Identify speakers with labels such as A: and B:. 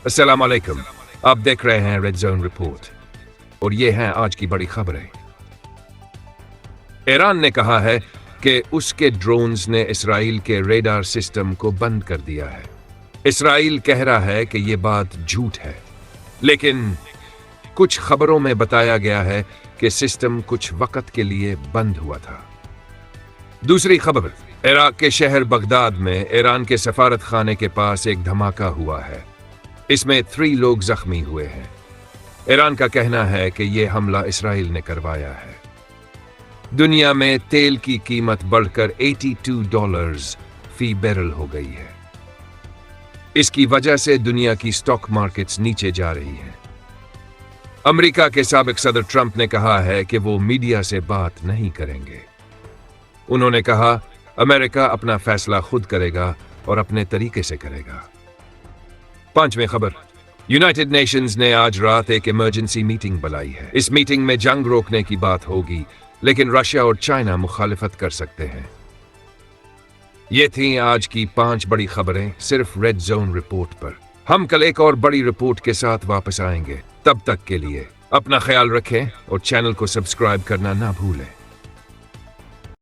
A: अस्सलाम वालेकुम। आप देख रहे हैं रेड जोन रिपोर्ट और ये हैं आज की बड़ी खबरें। ईरान ने कहा है कि उसके ड्रोन्स ने इसराइल के रेडार सिस्टम को बंद कर दिया है। इसराइल कह रहा है कि ये बात झूठ है, लेकिन कुछ खबरों में बताया गया है कि सिस्टम कुछ वक्त के लिए बंद हुआ था। दूसरी खबर, इराक के शहर बगदाद में ईरान के सफारत खाने के पास एक धमाका हुआ है। इसमें 3 लोग जख्मी हुए हैं। ईरान का कहना है कि यह हमला इसराइल ने करवाया है। दुनिया में तेल की कीमत बढ़कर $82 फी बैरल हो गई है। इसकी वजह से दुनिया की स्टॉक मार्केट्स नीचे जा रही हैं। अमेरिका के साबिक सदर ट्रंप ने कहा है कि वो मीडिया से बात नहीं करेंगे। उन्होंने कहा, अमेरिका अपना फैसला खुद करेगा और अपने तरीके से करेगा। 5वीं खबर, यूनाइटेड नेशंस ने आज रात एक इमरजेंसी मीटिंग बुलाई है। इस मीटिंग में जंग रोकने की बात होगी, लेकिन रशिया और चाइना मुखालिफत कर सकते हैं। ये थी आज की 5 बड़ी खबरें सिर्फ रेड जोन रिपोर्ट पर। हम कल एक और बड़ी रिपोर्ट के साथ वापस आएंगे। तब तक के लिए अपना ख्याल रखें और चैनल को सब्सक्राइब करना ना भूलें।